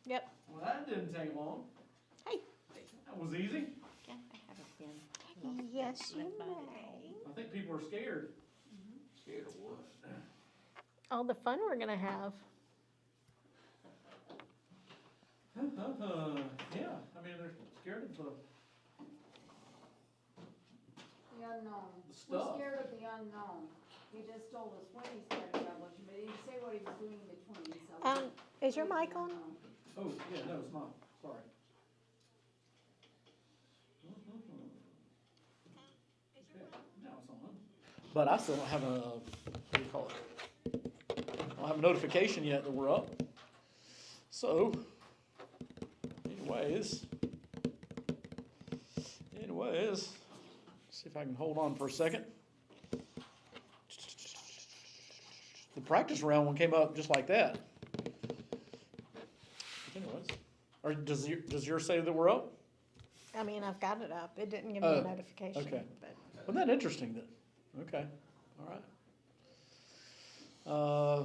Yep. Well, that didn't take long. Hey. That was easy. Yeah, I have a pen. Yes, you may. I think people are scared. Scared of what? All the fun we're gonna have. Yeah, I mean, they're scared of The unknown. the We're stuff. scared of the unknown. He just told us when he started publishing, but he didn't say what he was doing in between, so. Is your mic on? Oh, yeah, no, it's not. Sorry. Now it's on. But I still don't have a, what do you call it? I don't have a notification yet that we're up. So, anyways, see if I can hold on for a second. The practice round one came up just like that. Anyways, or does yours say that we're up? I mean, I've got it up. It didn't give me Oh, a notification. okay. But Wasn't that interesting then? Okay, all right.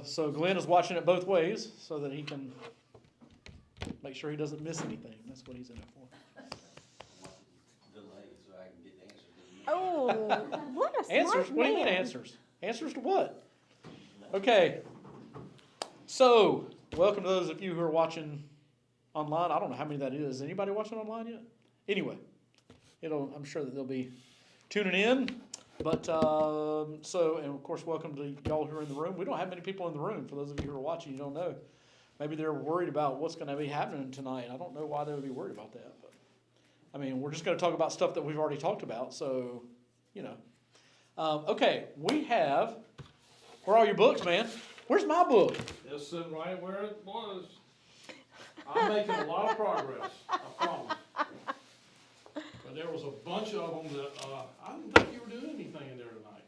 So Glenn is watching it both ways so that he can make sure he doesn't miss anything. That's what he's in it for. Delay so I can get the answers. oh, what a smart Answers? What do you mean man. answers? Answers to what? Okay. So, welcome to those of you who are watching online. I don't know how many that is. Anybody watching online yet? Anyway, I'm sure that they'll be tuning in. But, and of course, welcome to y'all who are in the room. We don't have many people in the room. For those of you who are watching, you don't know. Maybe they're worried about what's going to be happening tonight. I don't know why they would be worried about that. But, I mean, we're just going to talk about stuff that we've already talked about. So, you know. Okay, we have, where are all your books, man? Where's my book? It's sitting right where it was. I'm making a lot of progress, I promise. But there was a bunch of them that, I didn't think you were doing anything in there tonight.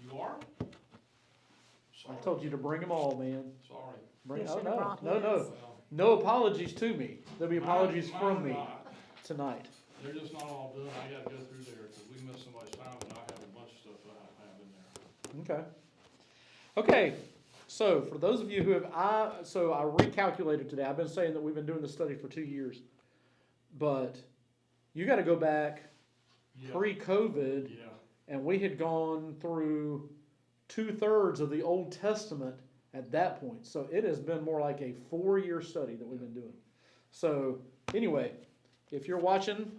You are? I Sorry, told you to bring them all, man. sorry. Bring, You oh, should have no, brought no, his. no. Well, No apologies to me. There'll be apologies mine- from mine me not. tonight. They're just not all done. I gotta go through there, cause we missed somebody's time, and I have a bunch of stuff that I have in there. Okay. Okay, so for those of you who have, I recalculated today. I've been saying that we've been doing this study for 2 years. But you gotta go back Yeah, pre-COVID, yeah, and we had gone through 2/3 of the Old Testament at that point. So it has been more like a 4-year study that we've been doing. So anyway, if you're watching,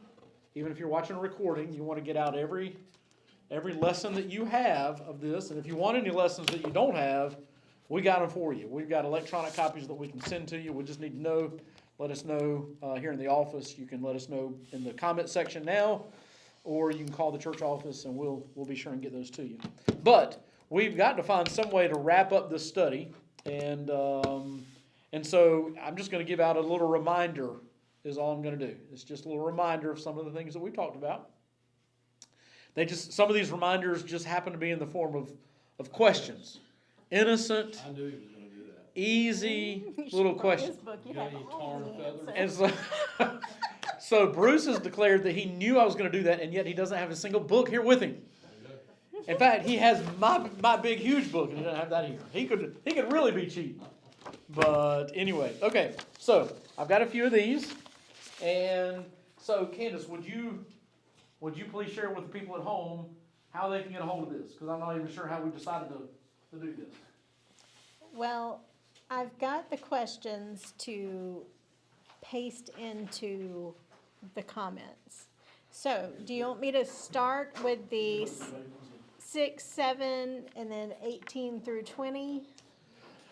even if you're watching a recording, you want to get out every lesson that you have of this. And if you want any lessons that you don't have, we got them for you. We've got electronic copies that we can send to you. We just need to know. Let us know here in the office. You can let us know in the comment section now, or you can call the church office and we'll be sure and get those to you. But we've got to find some way to wrap up this study, and so I'm just going to give out a little reminder is all I'm going to do. It's just a little reminder of some of the things that we've talked about. Some of these reminders just happen to be in the form of questions. Innocent, I knew he was gonna do that. easy You should little brought his questions. book. You Got have any all tar the and feather? answers. And so Bruce has declared that he knew I was going to do that, and yet he doesn't have a single book here with him. There you go. In fact, he has my big huge book, and he doesn't have that here. He could really be cheap. But anyway, okay. So I've got a few of these, and so Candace, would you please share with the people at home how they can get a hold of this? Because I'm not even sure how we decided to do this. Well, I've got the questions to paste into the comments. So, do you want me to start with the 6, 7, and then 18 through 20?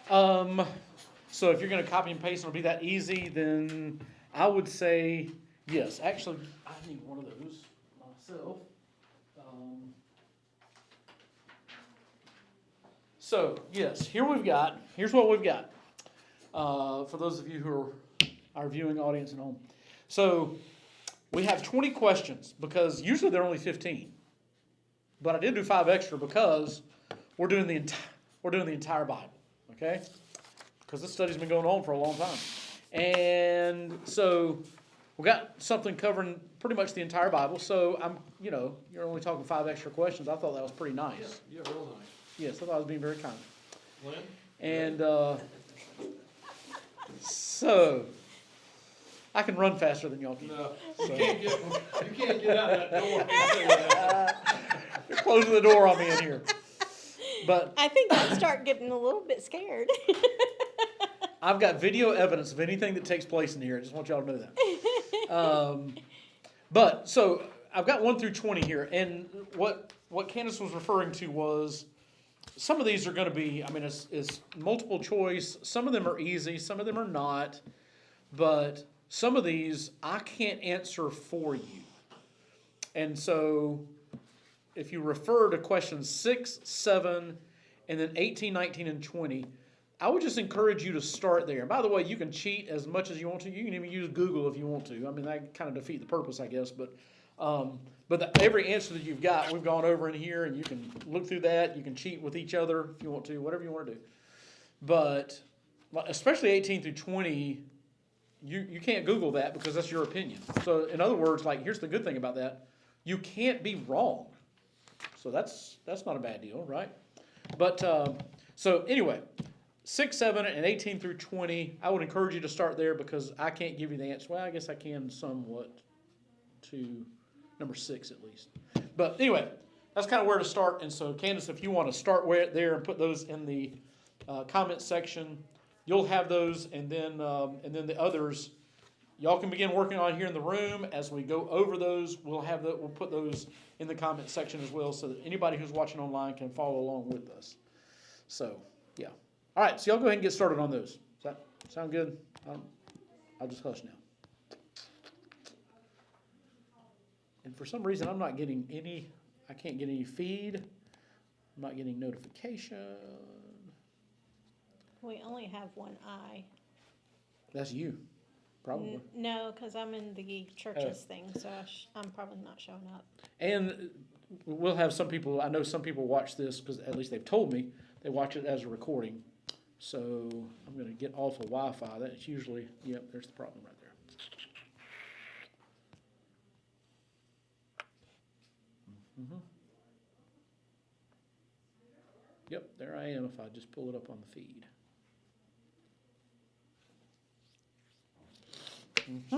So if you're going to copy and paste and it'll be that easy, then I would say yes. Actually, I need one of those myself. So yes, here's what we've got. For those of you who are our viewing audience at home. So we have 20 questions because usually they're only 15. But I did do 5 extra because we're doing the entire Bible, okay? Because this study's been going on for a long time. And so we got something covering pretty much the entire Bible. So you're only talking 5 extra questions. I thought that was pretty nice. Yeah, real nice. Yes, I thought I was being very kind. Glenn? And so I can run faster than y'all can. No, you can't get out that door. I'll tell you that. They're closing the door on me in here. But I think I'd start getting a little bit scared. I've got video evidence of anything that takes place in here. I just want y'all to know that. But so I've got 1 through 20 here, and what Candace was referring to was some of these are going to be. I mean, it's multiple choice. Some of them are easy. Some of them are not. But some of these I can't answer for you, and so if you refer to questions 6, 7, and then 18, 19, and 20. I would just encourage you to start there. And by the way, you can cheat as much as you want to. You can even use Google if you want to. I mean, that kind of defeat the purpose, I guess. But every answer that you've got, we've gone over in here, and you can look through that. You can cheat with each other if you want to, whatever you want to do. But especially 18 through 20, you can't Google that because that's your opinion. So in other words, like here's the good thing about that: you can't be wrong. So that's not a bad deal, right? But so anyway. 6, 7, and 18 through 20, I would encourage you to start there because I can't give you the answer. Well, I guess I can somewhat to number 6 at least. But anyway, that's kind of where to start. And so, Candace, if you want to start there and put those in the comment section, you'll have those, and then the others, y'all can begin working on here in the room. As we go over those, we'll put those in the comment section as well, so that anybody who's watching online can follow along with us. So, yeah. All right, so y'all go ahead and get started on those. Does that sound good? I'll just hush now. And for some reason, I'm not getting I can't get any feed. I'm not getting notification. We only have one eye. That's you, probably. No, because I'm in the churches thing, so I'm probably not showing up. And we'll have some people, I know some people watch this, because at least they've told me, they watch it as a recording. So I'm going to get off of Wi-Fi. That's usually, yep, there's the problem right there. Mm-hmm. Yep, there I am if I just pull it up on the feed. Mm-hmm.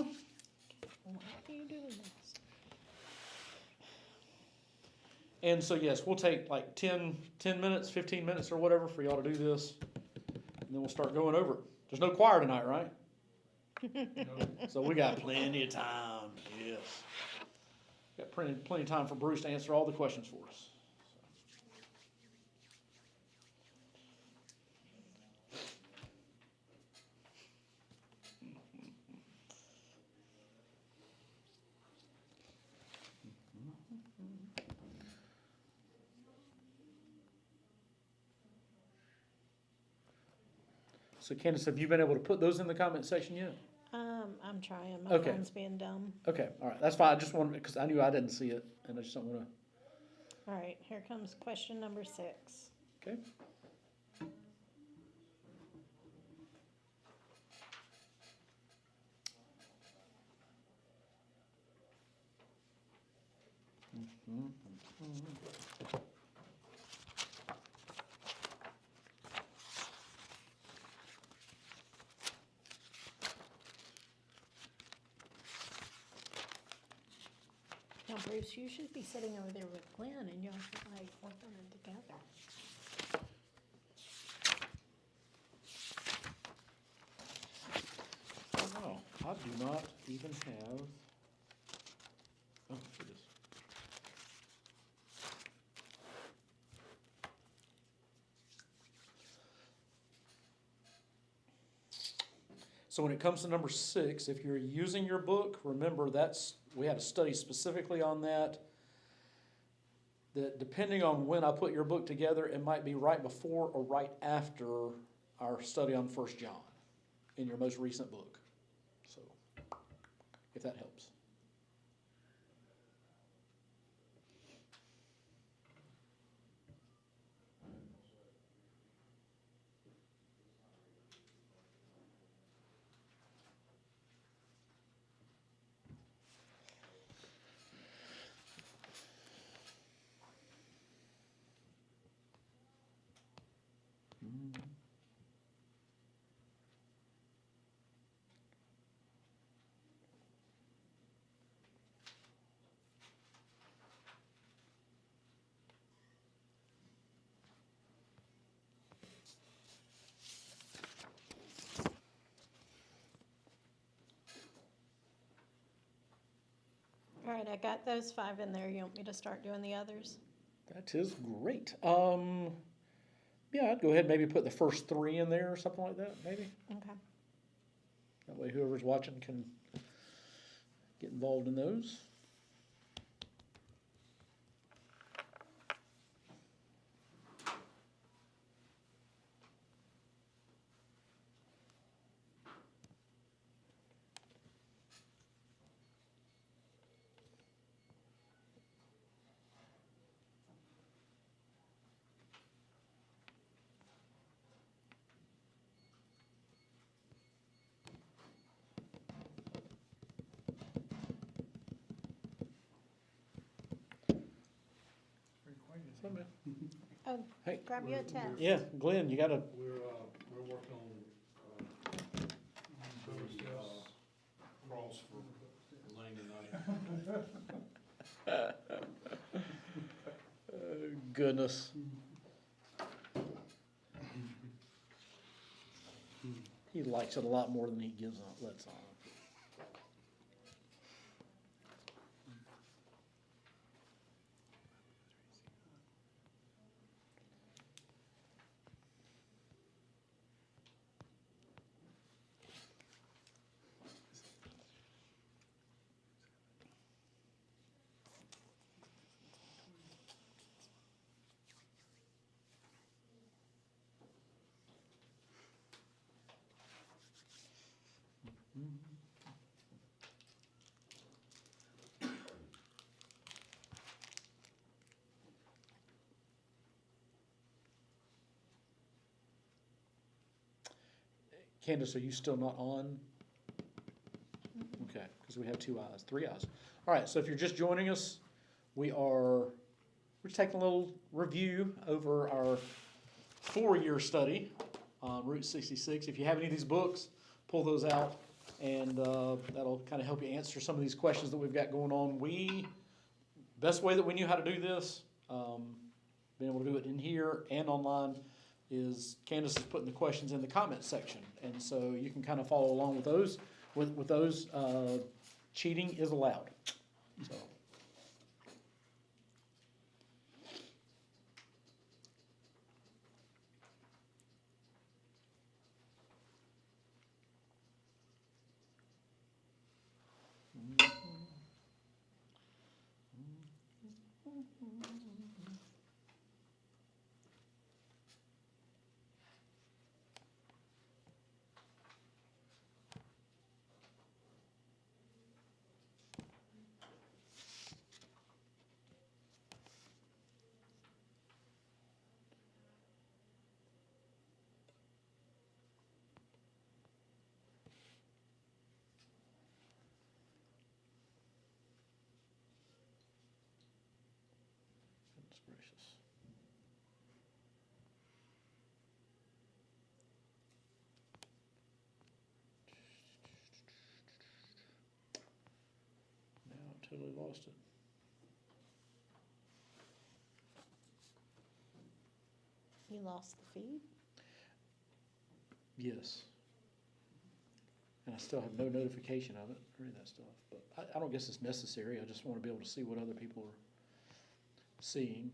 Why are you doing this? And so, yes, we'll take like 10 minutes, 15 minutes or whatever for y'all to do this. And then we'll start going over it. There's no choir tonight, right? So we got plenty of time. Yes. Got plenty of time for Bruce to answer all the questions for us. So Candace, have you been able to put those in the comment section yet? I'm trying. My Okay. phone's being dumb. Okay, all right, that's fine. I just wanted, because I knew I didn't see it, and I just don't want All right, here comes question number 6. to, okay? Now, Bruce, you should be sitting over there with Glenn, and y'all should like work on it together. Oh, I do not even have, oh, here it is. So when it comes to number 6, if you're using your book, remember we had a study specifically on that. That depending on when I put your book together, it might be right before or right after our study on 1 John in your most recent book. So, if that helps. right, I got those 5 in there. You want me to start doing the others? That is great. Yeah, I'd go ahead and maybe put the first 3 in there or something like that, maybe. Okay. That way whoever's watching can get involved in those. Oh, Hey. grab you a test. Yeah, Glenn, you gotta, We're working on, cross for Lane tonight. goodness. He likes it a lot more than he gives on, lets on. Candace, are you still not on? Okay, because we have 2 eyes, 3 eyes. All right, so if you're just joining us, we're just taking a little review over our 4-year study on Route 66. If you have any of these books, pull those out, and that'll kind of help you answer some of these questions that we've got going on. Best way that we knew how to do this, being able to do it in here and online, is Candace is putting the questions in the comments section, and so you can kind of follow along with those. With those, cheating is allowed. So. Goodness gracious. Now I totally lost it. You lost the feed? Yes. And I still have no notification of it, or any of that stuff. But I don't guess it's necessary. I just want to be able to see what other people are seeing.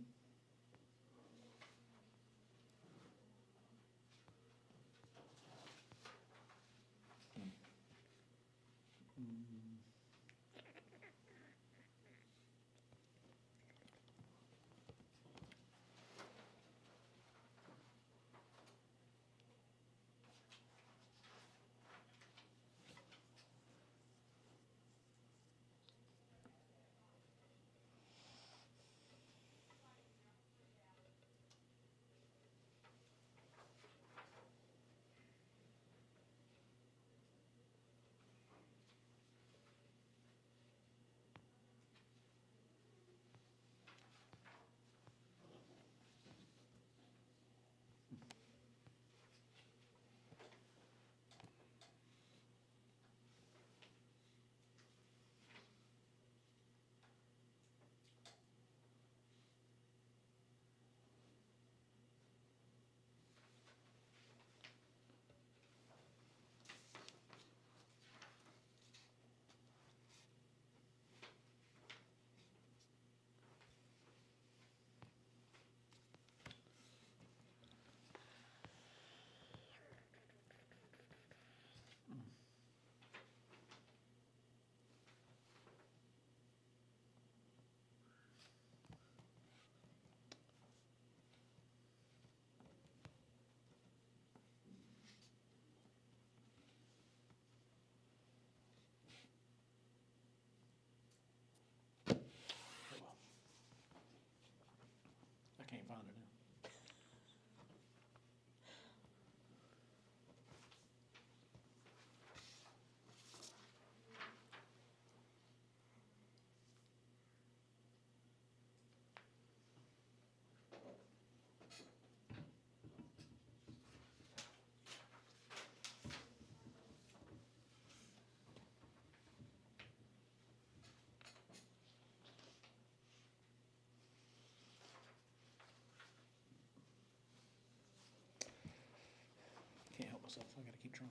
myself. I gotta keep trying.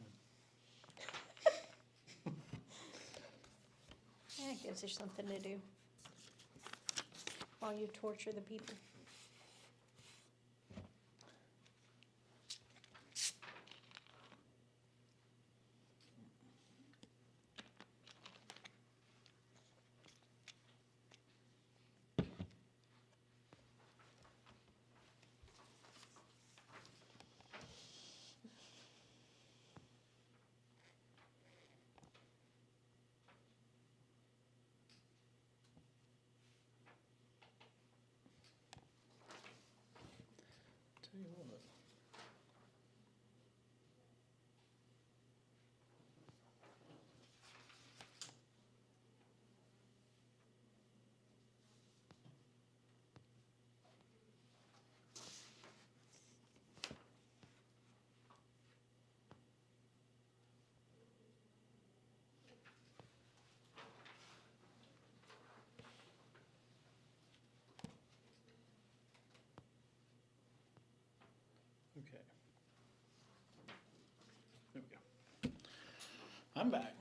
Yeah, it gives you something to do while you torture the people. Tell you what. Okay. There we go. I'm back.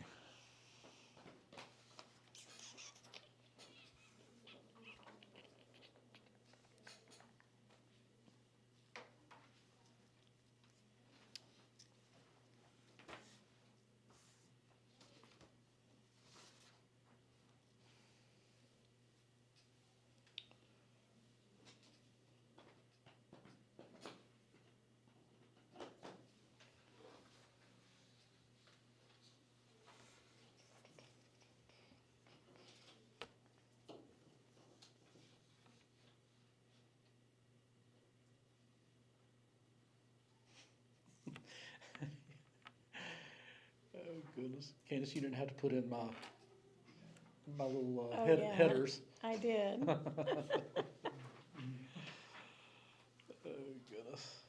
Oh goodness, Candace, you didn't have to put in my little Oh, yeah. headers. I did. Oh goodness.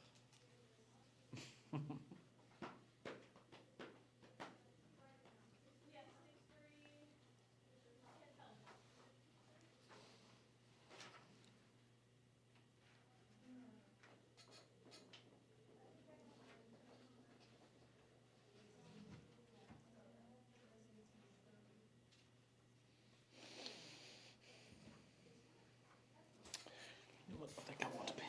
I think I want a pen.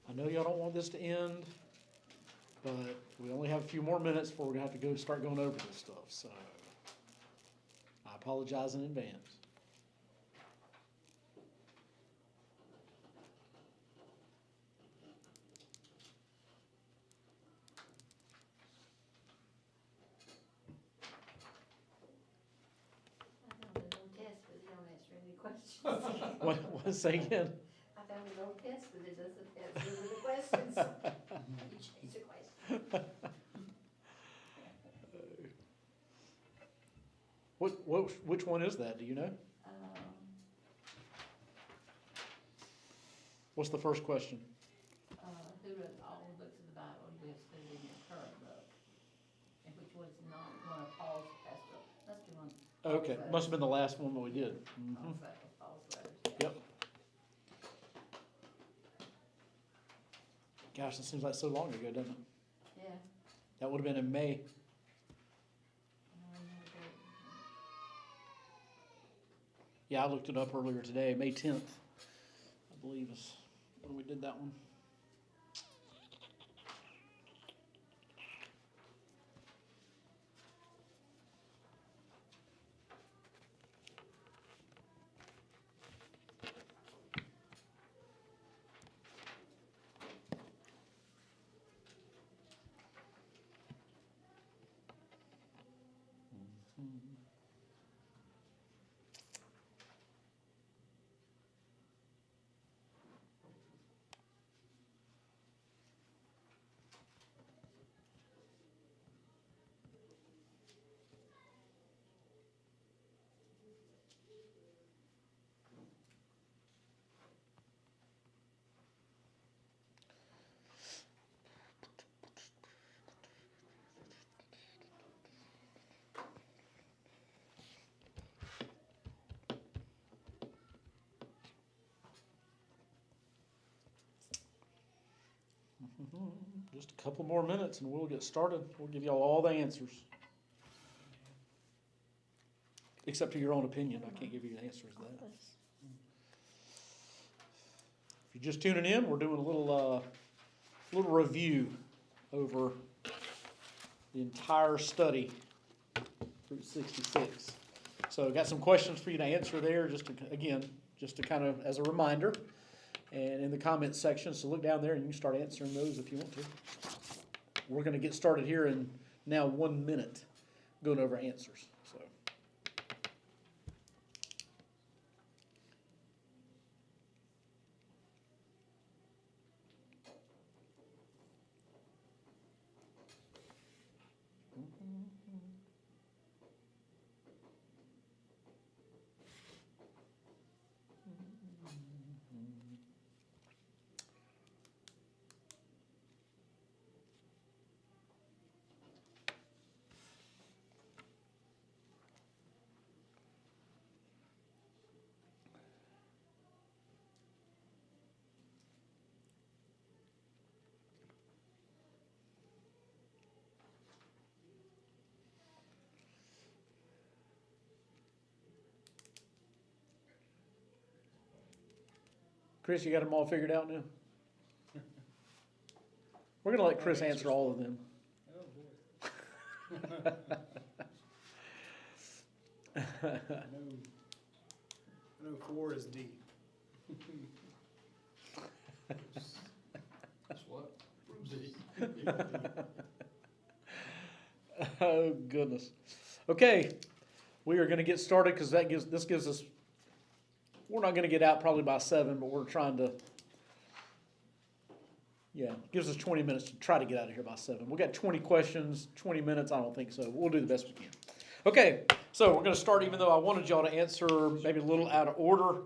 I know y'all don't want this to end, but we only have a few more minutes before we're gonna have to start going over this stuff, so I apologize in advance. I found a no test, but it don't answer any questions. What, say again? I found a no test, but it doesn't answer the questions. You change the question. Which one is that? Do you know? What's the first question? Who wrote all the books of the Bible listed in your current book? And which was not one of Paul's pastoral, must be one. Okay, must have been the last one that we did. Mhm. Paul's letters, yeah. Yep. Gosh, it seems like so long ago, doesn't it? Yeah. That would have been in May. Yeah, I looked it up earlier today, May 10th, I believe is when we did that one. Just a couple more minutes and we'll get started. We'll give y'all all the answers. Except to your own opinion. I can't give you the answers to that. If you're just tuning in, we're doing a little review over the entire study through 66. So I've got some questions for you to answer there, just to kind of as a reminder. And in the comments section, so look down there and you can start answering those if you want to. We're going to get started here in now 1 minute going over answers. So. Chris, you got them all figured out now? We're going to let Chris answer all of them. I know 4 is D. That's what? Oh, goodness. Okay, we are going to get started because this gives us, we're not going to get out probably by 7, but we're trying to, gives us 20 minutes to try to get out of here by 7. We got 20 questions, 20 minutes, I don't think so. We'll do the best we can. Okay, so we're going to start, even though I wanted y'all to answer maybe a little out of order,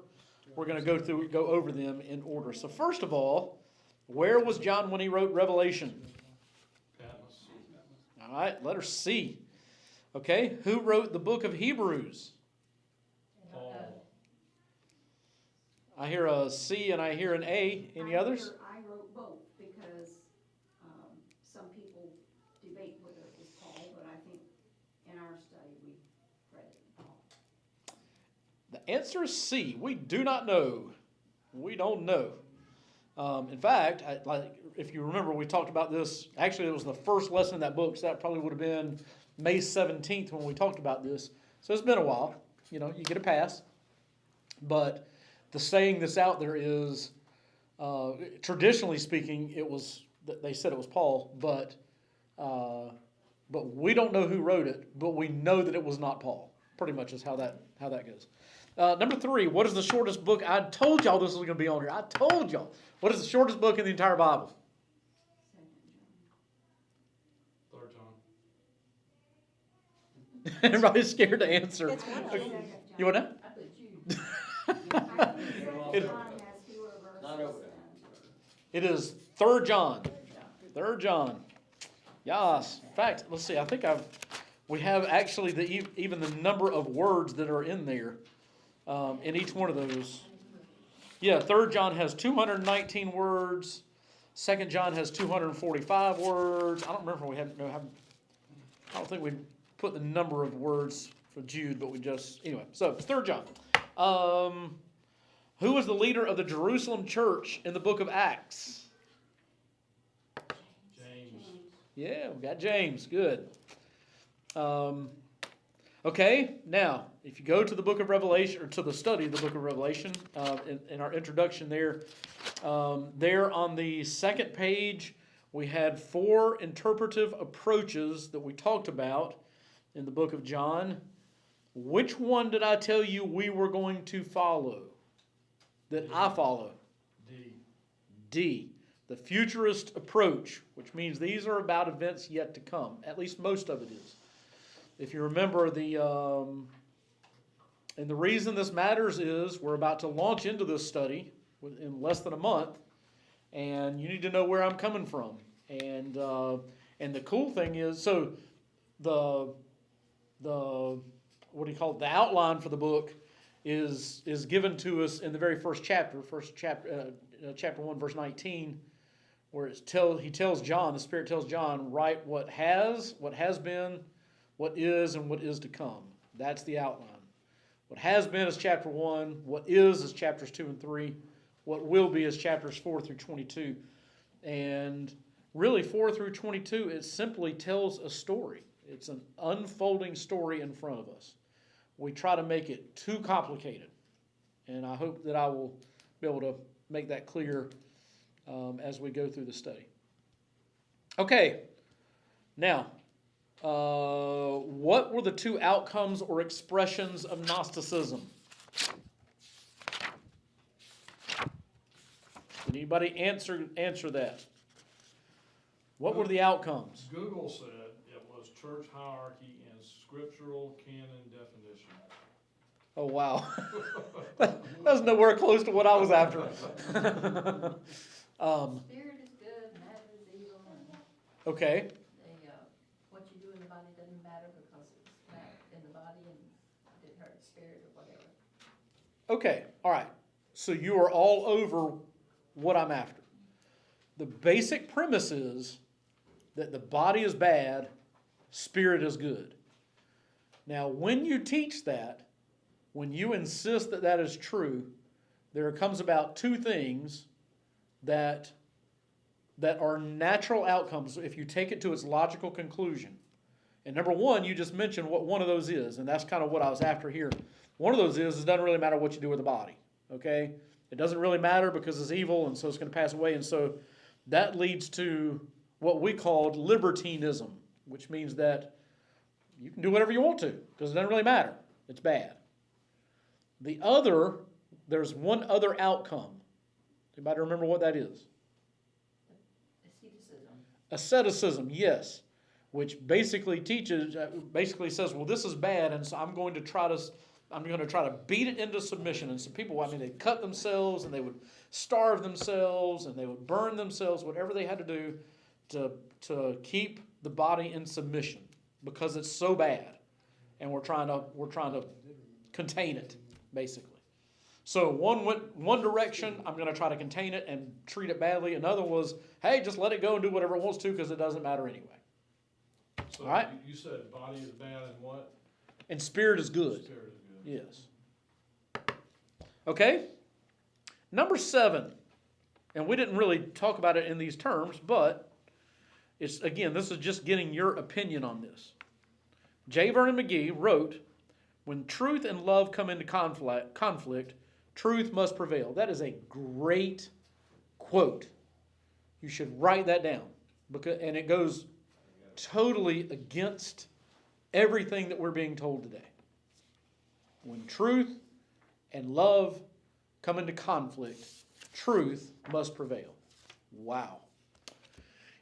we're going to go over them in order. So first of all, where was John when he wrote Revelation? Patmos. All right, letter C. Okay, who wrote the book of Hebrews? Paul. I hear a C and I hear an A. Any others? I wrote both because some people debate whether it was Paul, but I think in our study we credit Paul. The answer is C. We do not know. We don't know. In fact, if you remember, we talked about this. Actually, it was the first lesson in that book, so that probably would have been May 17th when we talked about this. So it's been a while. You get a pass. But the saying that's out there is, traditionally speaking, they said it was Paul, but we don't know who wrote it, but we know that it was not Paul. Pretty much is how that goes. Number 3, what is the shortest book? I told y'all this was going to be on here. I told y'all. What is the shortest book in the entire Bible? 2 John. 3rd Everybody's scared to answer. It's one of them. You want to? I put you. I think Second It- John has fewer Not verses over there. It is 3 John. 3 John. Yes. In fact, let's see. I think we have actually even the number of words that are in there in each one of those. Yeah, 3 John has 219 words. 2 John has 245 words. I don't remember if we I don't think we put the number of words for Jude, but we just, anyway. So, 3 John. Who was the leader of the Jerusalem church in the book of Acts? James. Yeah, we got James. Good. Okay, now, if you go to the book of Revelation, or to the study of the book of Revelation, in our introduction there, there on the second page, we had 4 interpretive approaches that we talked about in the book of John. Which one did I tell you we were going to follow? That I follow? D. D, the futurist approach, which means these are about events yet to come. At least most of it is. If you remember and the reason this matters is we're about to launch into this study in less than a month, and you need to know where I'm coming from. And the cool thing is, so the what do you call it? The outline for the book is given to us in the very first chapter, chapter 1, verse 19, where he tells John, the Spirit tells John, write what has been, what is, and what is to come. That's the outline. What has been is chapter 1. What is chapters 2 and 3. What will be is chapters 4 through 22. And really, 4 through 22, it simply tells a story. It's an unfolding story in front of us. We try to make it too complicated. And I hope that I will be able to make that clear as we go through the study. Okay, now, what were the 2 outcomes or expressions of Gnosticism? Did anybody answer that? What were the outcomes? Google said it was church hierarchy and scriptural canon definition. Oh, wow. That was nowhere close to what I was after. Spirit is good, matter is evil, and Okay, what you do in the body doesn't matter because it's not in the body and it didn't hurt the spirit or whatever. okay, all right. So you are all over what I'm after. The basic premise is that the body is bad, spirit is good. Now, when you teach that, when you insist that that is true, there comes about 2 things that are natural outcomes if you take it to its logical conclusion. And number 1, you just mentioned what one of those is, and that's kind of what I was after here. One of those is it doesn't really matter what you do with the body, okay? It doesn't really matter because it's evil, and so it's going to pass away. And so that leads to what we called libertinism, which means that you can do whatever you want to because it doesn't really matter. It's bad. There's one other outcome. Anybody remember what that is? Asceticism. Asceticism, yes, which basically says, well, this is bad, and so I'm going to try to beat it into submission. And some people, they'd cut themselves, and they would starve themselves, and they would burn themselves, whatever they had to do to keep the body in submission because it's so bad, and we're trying to contain it, basically. So one went one direction, I'm going to try to contain it and treat it badly. Another was, hey, just let it go and do whatever it wants to because it doesn't matter anyway. So All right. you said body is bad and what? And spirit is good. Spirit is good. Yes. Okay. Number 7, and we didn't really talk about it in these terms, but this is just getting your opinion on this. J. Vernon McGee wrote, when truth and love come into conflict, truth must prevail. That is a great quote. You should write that down, and it goes totally against everything that we're being told today. When truth and love come into conflict, truth must prevail. Wow.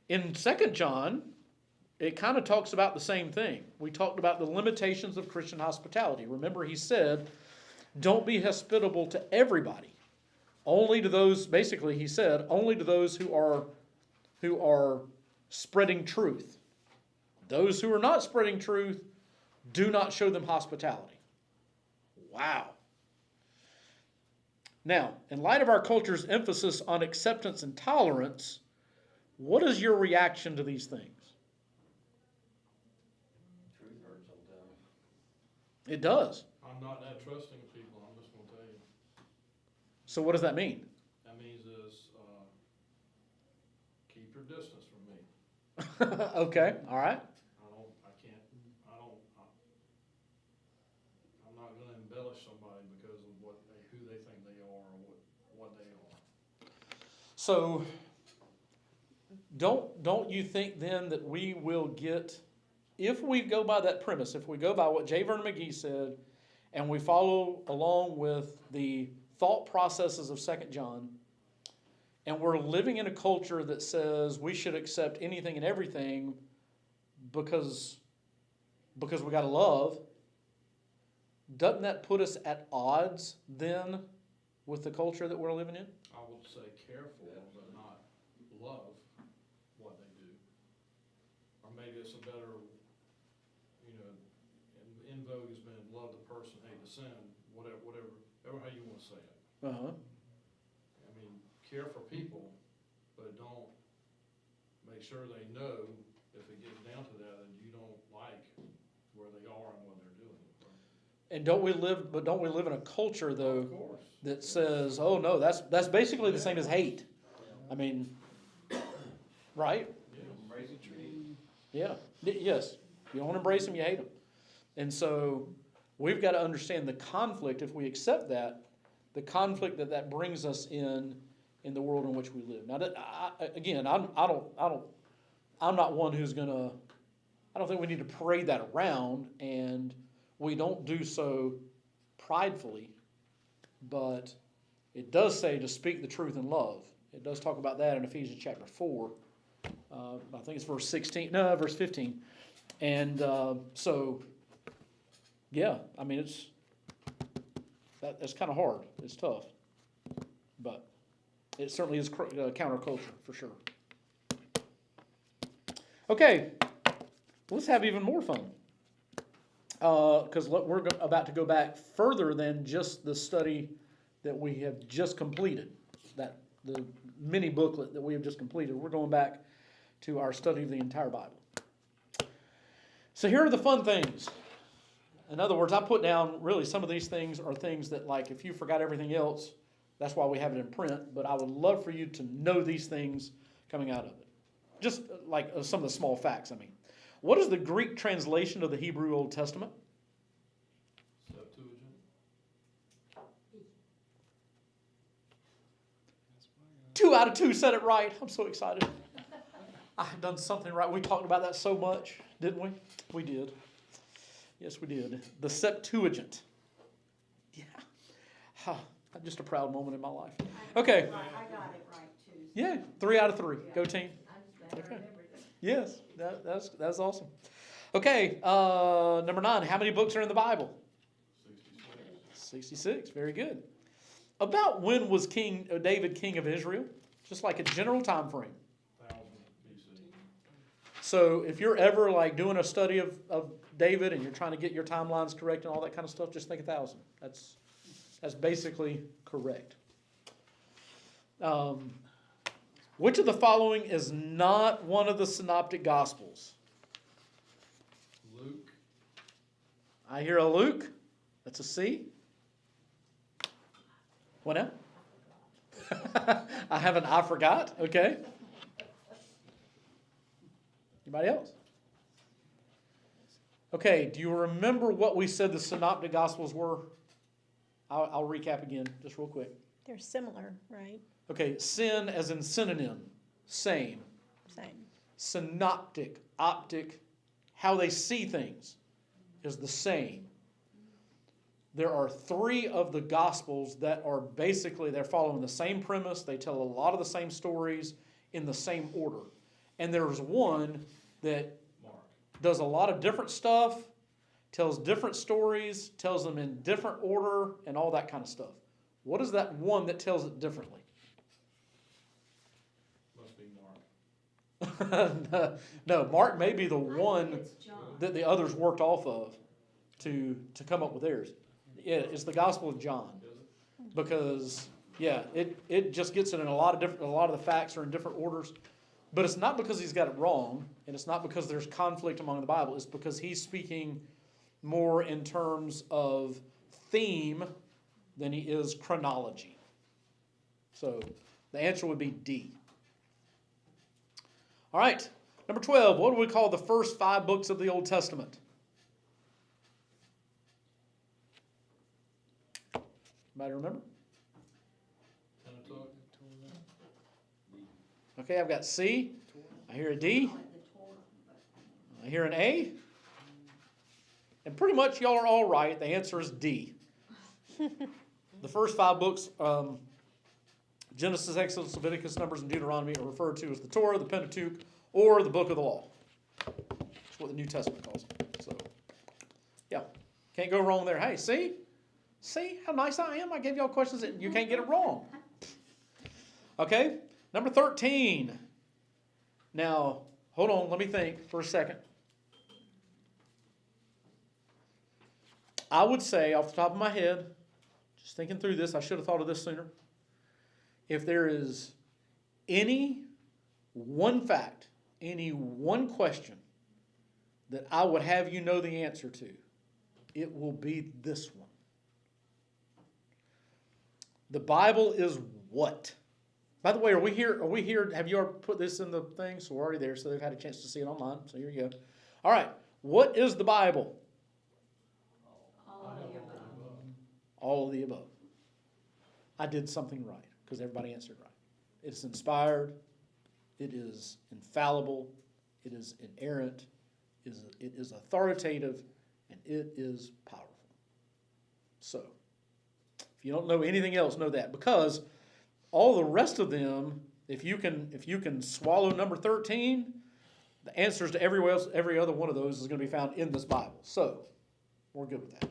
In 2 John, it kind of talks about the same thing. We talked about the limitations of Christian hospitality. Remember, he said, don't be hospitable to everybody. Only to those, basically, he said, only to those who are spreading truth. Those who are not spreading truth, do not show them hospitality. Wow. Now, in light of our culture's emphasis on acceptance and tolerance, what is your reaction to these things? Truth hurts sometimes. It does. I'm not that trusting of people, I'm just gonna tell you. So what does that mean? That means is, keep your distance from me. Okay, all right. I'm not gonna embellish somebody because of who they think they are or what they are. So don't you think then that we will get, if we go by that premise, if we go by what J. Vernon McGee said, and we follow along with the thought processes of 2 John, and we're living in a culture that says we should accept anything and everything because we gotta love, doesn't that put us at odds then with the culture that we're living in? I would say careful, but not love what they do. Or maybe it's a better, in vogue has been love the person, hate the sin, whatever how you wanna say it. Uh-huh. I mean, care for people, but don't, make sure they know if it gets down to that, and you don't like where they are and what they're doing. And don't we live in a culture though Of course. that says, oh no, that's basically the same as hate. I mean, right? Embrace the truth. Yeah, yes. You don't embrace them, you hate them. And so we've got to understand the conflict, if we accept that, the conflict that brings us in the world in which we live. Now, I'm not one who's gonna, I don't think we need to parade that around, and we don't do so pridefully, but it does say to speak the truth in love. It does talk about that in Ephesians chapter 4. I think it's verse 15. And so, yeah, I mean, that's kind of hard. It's tough. But it certainly is counterculture, for sure. Okay, let's have even more fun. Because we're about to go back further than just the study that we have just completed, the mini booklet that we have just completed. We're going back to our study of the entire Bible. So here are the fun things. In other words, I put down really some of these things are things that, like, if you forgot everything else, that's why we have it in print, but I would love for you to know these things coming out of it. Just like some of the small facts, I mean. What is the Greek translation of the Hebrew Old Testament? Septuagint. 2 out of 2 said it right. I'm so excited. I have done something right. We talked about that so much, didn't we? We did. Yes, we did. The Septuagint. Yeah. Just a proud moment in my life. Okay. I got it right too. Yeah, 3 out of 3. Go team. I just better Okay. remember this. Yes, that's awesome. Okay, number 9. How many books are in the Bible? 66. 66. Very good. About when was King David king of Israel? Just like a general time frame. 1000 BC. So if you're ever like doing a study of David and you're trying to get your timelines correct and all that kind of stuff, just think 1000. That's basically correct. Which of the following is not one of the synoptic gospels? Luke. I hear a Luke. That's a C. What now? I have an I forgot. Okay. Anybody else? Okay, do you remember what we said the synoptic gospels were? I'll recap again, just real quick. They're similar, right? Okay, sin as in synonym, same. Same. Synoptic, optic, how they see things is the same. There are 3 of the Gospels that are basically, they're following the same premise. They tell a lot of the same stories in the same order. And there's one that Mark. does a lot of different stuff, tells different stories, tells them in different order, and all that kind of stuff. What is that one that tells it differently? Must be Mark. No, Mark may be the I think one it's John. that the others worked off of to come up with theirs. Yeah, it's the Gospel of John. Is it? Because, yeah, it just gets it in a lot of the facts are in different orders. But it's not because he's got it wrong, and it's not because there's conflict among the Bible. It's because he's speaking more in terms of theme than he is chronology. So the answer would be D. All right, number 12. What do we call the first 5 books of the Old Testament? Anybody remember? Pentateuch. Okay, I've got C. I hear a D. Call it the Torah, but I hear an A. And pretty much y'all are all right. The answer is D. The first 5 books, Genesis, Exodus, Leviticus, Numbers, and Deuteronomy, are referred to as the Torah, the Pentateuch, or the Book of the Law. That's what the New Testament calls it. So, yeah, can't go wrong there. Hey, see? See how nice I am? I gave y'all questions that you can't get it wrong. Okay, number 13. Now, hold on, let me think for a second. I would say, off the top of my head, just thinking through this, I should have thought of this sooner. If there is any one fact, any one question that I would have you know the answer to, it will be this one. The Bible is what? By the way, are we here? Have you already put this in the thing? So we're already there, so they've had a chance to see it online. So here you go. All right. What is the Bible? all of the above. All of the above. I did something right because everybody answered right. It's inspired. It is infallible. It is inerrant. It is authoritative, and it is powerful. So, if you don't know anything else, know that, because all the rest of them, if you can swallow number 13, the answers to every other one of those is going to be found in this Bible. So, we're good with that.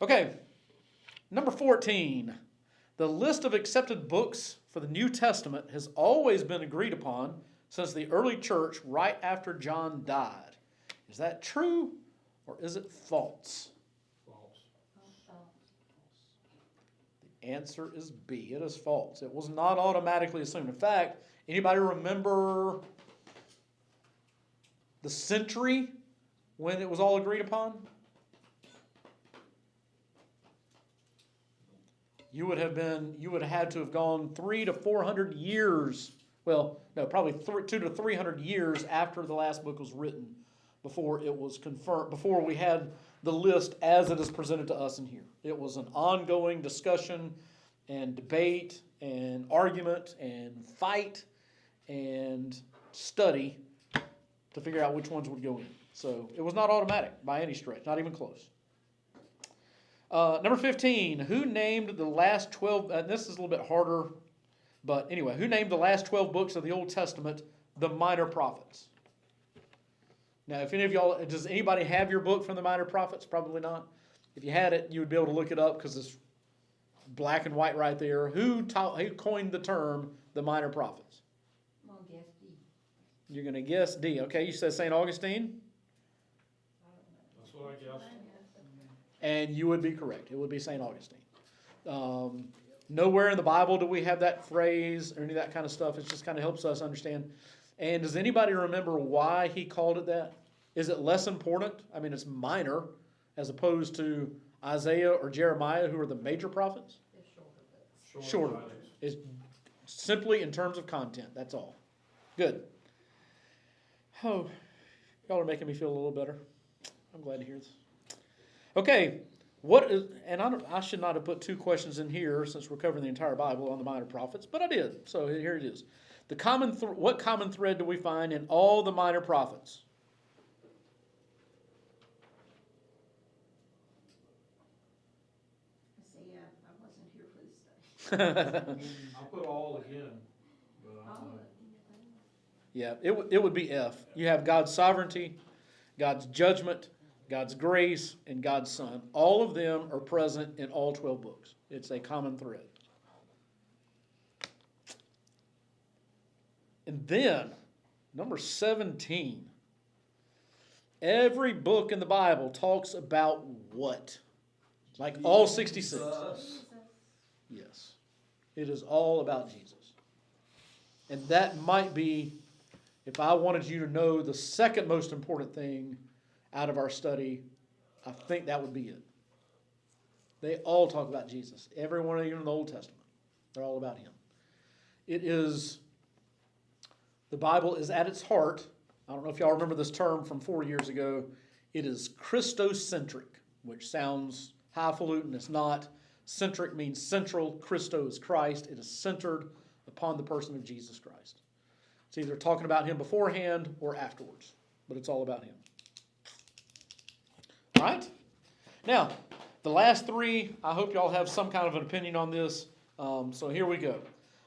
Okay, number 14. The list of accepted books for the New Testament has always been agreed upon since the early church right after John died. Is that true or is it false? False. The answer is B. It is false. It was not automatically assumed. In fact, anybody remember the century when it was all agreed upon? You would have had to have gone 300 to 400 years. Well, no, probably 200 to 300 years after the last book was written before it was confirmed, before we had the list as it is presented to us in here. It was an ongoing discussion and debate and argument and fight and study to figure out which ones would go in. So it was not automatic by any stretch, not even close. Number 15, who named the last 12, this is a little bit harder, but anyway, who named the last 12 books of the Old Testament the minor prophets? Now, if any of y'all, does anybody have your book from the minor prophets? Probably not. If you had it, you would be able to look it up because it's black and white right there. Who coined the term the minor prophets? I'm gonna guess D. You're going to guess D. Okay, you said St. Augustine? That's what I guess. And you would be correct. It would be St. Augustine. Nowhere in the Bible do we have that phrase or any of that kind of stuff. It just kind of helps us understand. And does anybody remember why he called it that? Is it less important? I mean, it's minor as opposed to Isaiah or Jeremiah, who are the major prophets. They're shorter books. Shorter. writings. It's simply in terms of content. That's all. Good. Oh, y'all are making me feel a little better. I'm glad to hear this. Okay, I should not have put 2 questions in here since we're covering the entire Bible on the minor prophets, but I did. So here it is. What common thread do we find in all the minor prophets? See, I wasn't here for this study. I put all again, but I All don't of know. it. Yeah, it would be F. You have God's sovereignty, God's judgment, God's grace, and God's Son. All of them are present in all 12 books. It's a common thread. And then, number 17. Every book in the Bible talks about what? Like all 66. Yes. It is all about Jesus. And that might be, if I wanted you to know the second most important thing out of our study, I think that would be it. They all talk about Jesus. Every one of you in the Old Testament. They're all about him. It is, the Bible is at its heart. I don't know if y'all remember this term from 4 years ago. It is Christocentric, which sounds highfalutin. It's not. Centric means central. Christo is Christ. It is centered upon the person of Jesus Christ. It's either talking about him beforehand or afterwards, but it's all about him. All right? Now, the last three, I hope y'all have some kind of an opinion on this. So here we go.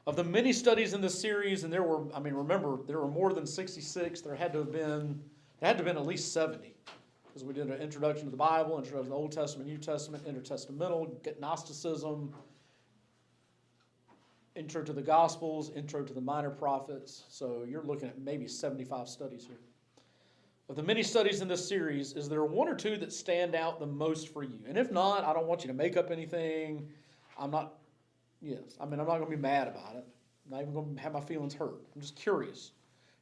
Of the many studies in this series, and remember, there were more than 66. There had to have been at least 70. Because we did an introduction to the Bible, introduction to the Old Testament, New Testament, intertestamental, Gnosticism, intro to the Gospels, intro to the minor prophets. So you're looking at maybe 75 studies here. Of the many studies in this series, is there one or two that stand out the most for you? And if not, I don't want you to make up anything. I'm not going to be mad about it. I'm not even going to have my feelings hurt. I'm just curious.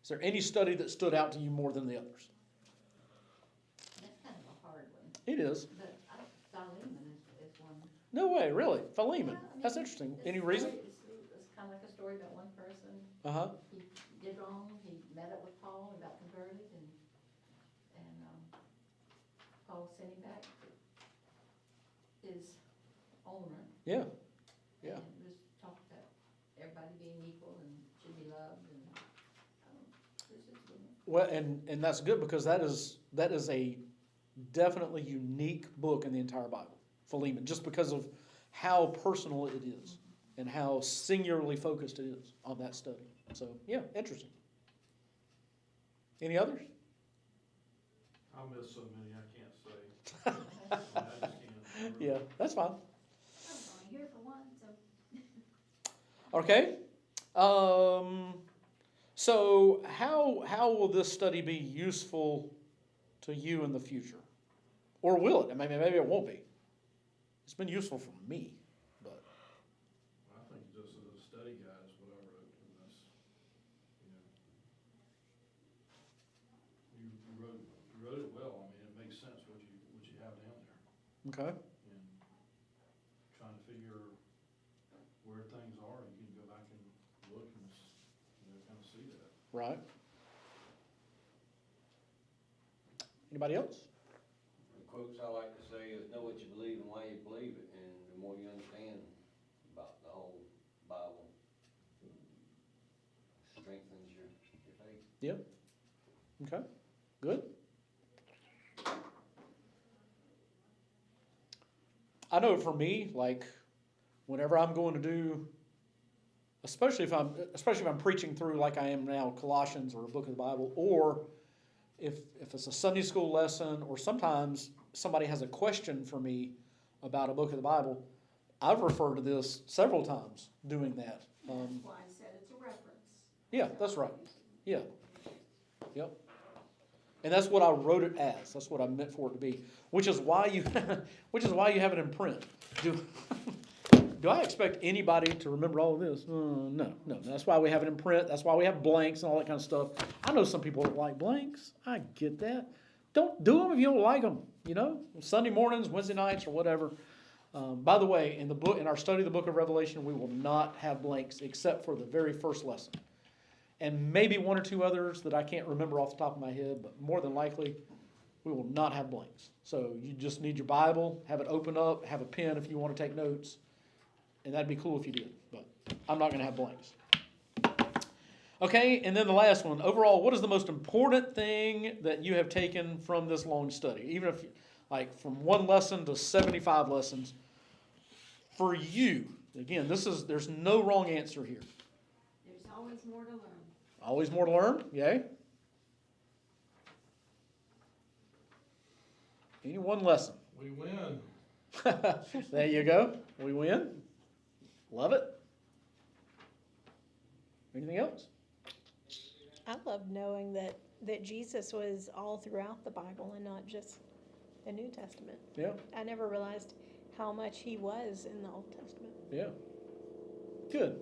Is there any study that stood out to you more than the others? That's kind of a hard one, It is. but Philemon is one. No way, really. Philemon. Well, I mean, That's interesting. it's Any a reason? story- It's kind of like a story about one person. Uh-huh. He did wrong, he met up with Paul, and got converted, and Paul sent him back to his owner. Yeah. Yeah. And just talked about everybody being equal and should be loved, and, it's just good. Well, and that's good because that is a definitely unique book in the entire Bible, Philemon, just because of how personal it is and how singularly focused it is on that study. So, yeah, interesting. Any others? I miss so many, I can't say. I just can't. Yeah, that's fine. I was only here for one, so. Okay. So how will this study be useful to you in the future? Or will it? I mean, maybe it won't be. It's been useful for me, but I think just as a study guide is what I wrote in this, you wrote it well. I mean, it makes sense what you have down there. okay. And trying to figure where things are, you can go back and look and, kind of see that. Right. Anybody else? The quotes I like to say is, know what you believe and why you believe it, and the more you understand about the whole Bible, strengthens your faith. Yep. Okay. Good. I know for me, like, whenever I'm going to do, especially if I'm preaching through like I am now, Colossians or a book of the Bible, or if it's a Sunday school lesson, or sometimes somebody has a question for me about a book of the Bible, I've referred to this several times doing that. That's why I said it's a reference. Yeah, that's right. Yeah. Yep. And that's what I wrote it as. That's what I meant for it to be. Which is why you have it in print. Do I expect anybody to remember all of this? No. That's why we have it in print. That's why we have blanks and all that kind of stuff. I know some people don't like blanks. I get that. Don't do them if you don't like them. Sunday mornings, Wednesday nights, or whatever. By the way, in our study of the book of Revelation, we will not have blanks except for the very first lesson. And maybe one or two others that I can't remember off the top of my head, but more than likely, we will not have blanks. So you just need your Bible, have it open up, have a pen if you want to take notes, and that'd be cool if you did, but I'm not going to have blanks. Okay, and then the last one. Overall, what is the most important thing that you have taken from this long study? Even if, like, from one lesson to 75 lessons, for you, again, there's no wrong answer here. There's always more to learn. Always more to learn, yay? Any one lesson. We win. There you go. We win. Love it. Anything else? I love knowing that Jesus was all throughout the Bible and not just the New Testament. Yeah, I never realized how much he was in the Old Testament. yeah. Good.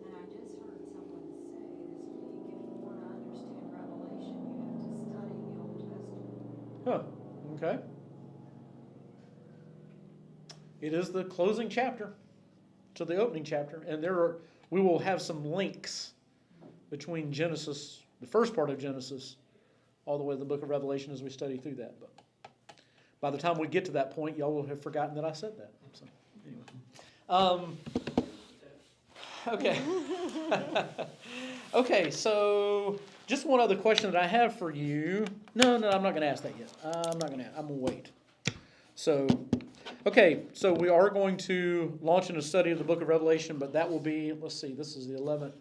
And I just heard someone say this week, if you wanna understand Revelation, you have to study the Old Testament. Huh, okay. It is the closing chapter to the opening chapter, and we will have some links between Genesis, the first part of Genesis, all the way to the book of Revelation as we study through that. But by the time we get to that point, y'all will have forgotten that I said that. So, anyway. Okay. Okay, so just one other question that I have for you. No, I'm not going to ask that yet. I'm going to wait. So, okay, so we are going to launch in a study of the book of Revelation, but that will be, let's see, this is the 11th,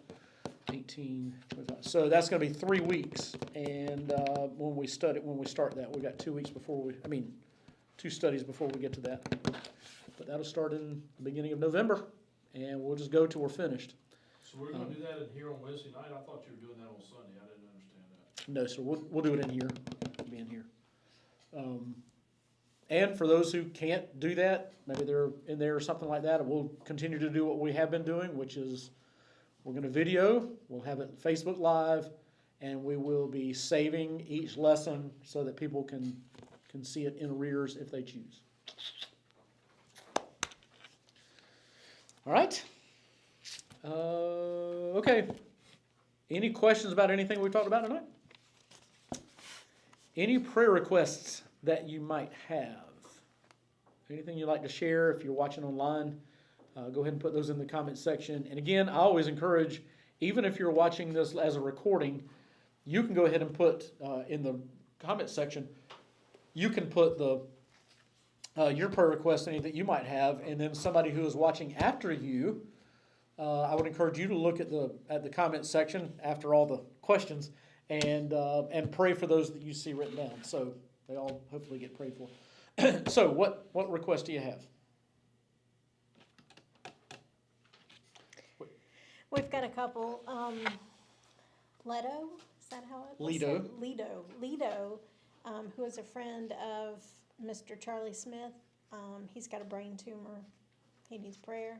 18, 25. So that's going to be 3 weeks. And when we start that, we got 2 weeks before 2 studies before we get to that. But that'll start in the beginning of November, and we'll just go till we're finished. So we're gonna do that in here on Wednesday night? I thought you were doing that on Sunday. I didn't understand that. No, sir, we'll do it in here, be in here. And for those who can't do that, maybe they're in there or something like that, we'll continue to do what we have been doing, which is we're gonna video, we'll have it Facebook Live, and we will be saving each lesson so that people can see it in arrears if they choose. All right. Okay. Any questions about anything we talked about tonight? Any prayer requests that you might have? Anything you'd like to share if you're watching online? Go ahead and put those in the comment section. And again, I always encourage, even if you're watching this as a recording, you can go ahead and put in the comment section, you can put your prayer request, anything you might have, and then somebody who is watching after you, I would encourage you to look at the comment section after all the questions and pray for those that you see written down. So they all hopefully get prayed for. So what request do you have? We've got a couple. Leto, is that how it was Lido. said? Lido, who is a friend of Mr. Charlie Smith. He's got a brain tumor. He needs prayer.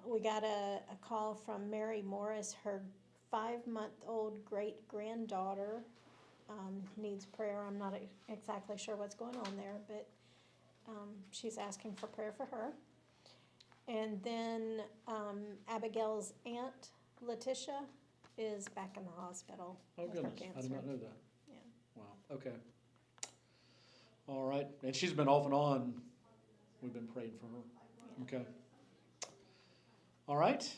We got a call from Mary Morris. Her 5-month-old great-granddaughter needs prayer. I'm not exactly sure what's going on there, but she's asking for prayer for her. And then Abigail's aunt, Letitia, is back in the hospital Oh, with her goodness, cancer. I did not know that. Yeah. Wow, okay. All right, and she's been off and on, we've been praying for her. Okay. All right,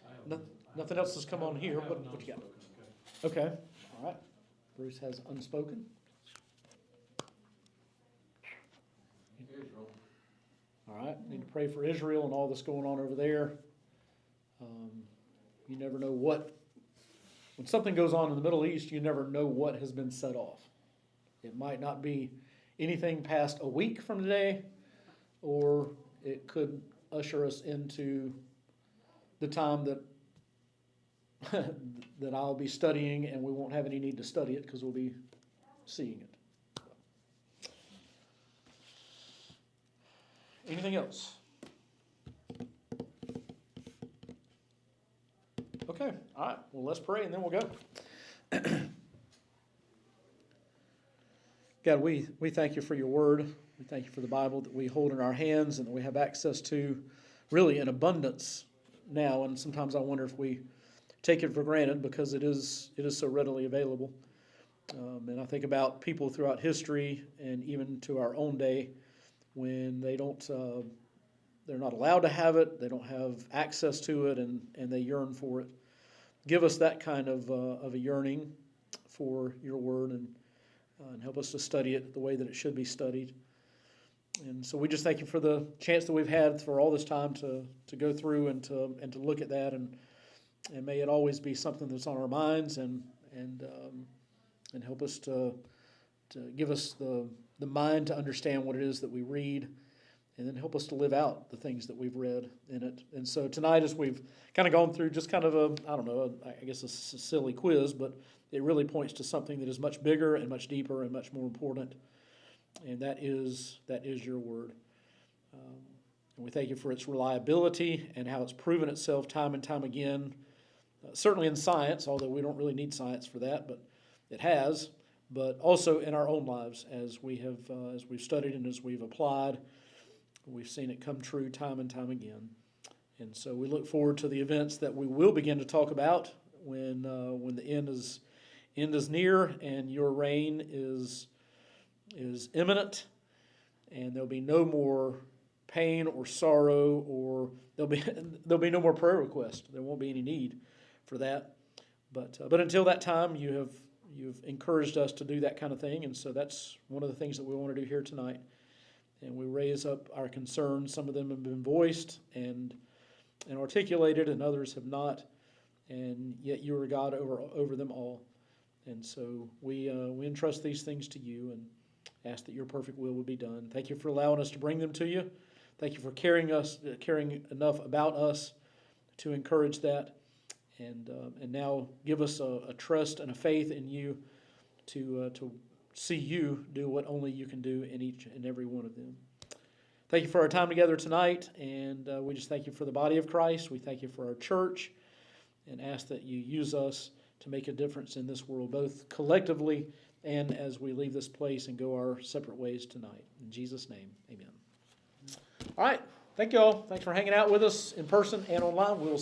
I have- nothing else has come on here. I have What none you got? spoken, okay. Okay, all right. Bruce has unspoken. Israel. All right, need to pray for Israel and all that's going on over there. You never know when something goes on in the Middle East, you never know what has been set off. It might not be anything past a week from today, or it could usher us into the time that that I'll be studying, and we won't have any need to study it because we'll be seeing it. Anything else? Okay, all right, well, let's pray and then we'll go. God, we thank you for your word. We thank you for the Bible that we hold in our hands and that we have access to really in abundance now. And sometimes I wonder if we take it for granted because it is so readily available. And I think about people throughout history and even to our own day when they're not allowed to have it, they don't have access to it, and they yearn for it. Give us that kind of a yearning for your word and help us to study it the way that it should be studied. And so we just thank you for the chance that we've had for all this time to go through and to look at that, and may it always be something that's on our minds and help us to give us the mind to understand what it is that we read, and then help us to live out the things that we've read in it. And so tonight, as we've kind of gone through just kind of I guess a silly quiz, but it really points to something that is much bigger and much deeper and much more important, and that is your word. And we thank you for its reliability and how it's proven itself time and time again, certainly in science, although we don't really need science for that, but it has, but also in our own lives as we've studied and as we've applied. We've seen it come true time and time again. And so we look forward to the events that we will begin to talk about when the end is near and your reign is imminent, and there'll be no more pain or sorrow, or there'll be no more prayer requests. There won't be any need for that. But until that time, you've encouraged us to do that kind of thing, and so that's one of the things that we want to do here tonight. And we raise up our concerns. Some of them have been voiced and articulated, and others have not. And yet you are God over them all. And so we entrust these things to you and ask that your perfect will would be done. Thank you for allowing us to bring them to you. Thank you for caring enough about us to encourage that. And now give us a trust and a faith in you to see you do what only you can do in each and every one of them. Thank you for our time together tonight, and we just thank you for the body of Christ. We thank you for our church, and ask that you use us to make a difference in this world, both collectively and as we leave this place and go our separate ways tonight. In Jesus' name, amen. All right. Thank you all. Thanks for hanging out with us in person and online. We'll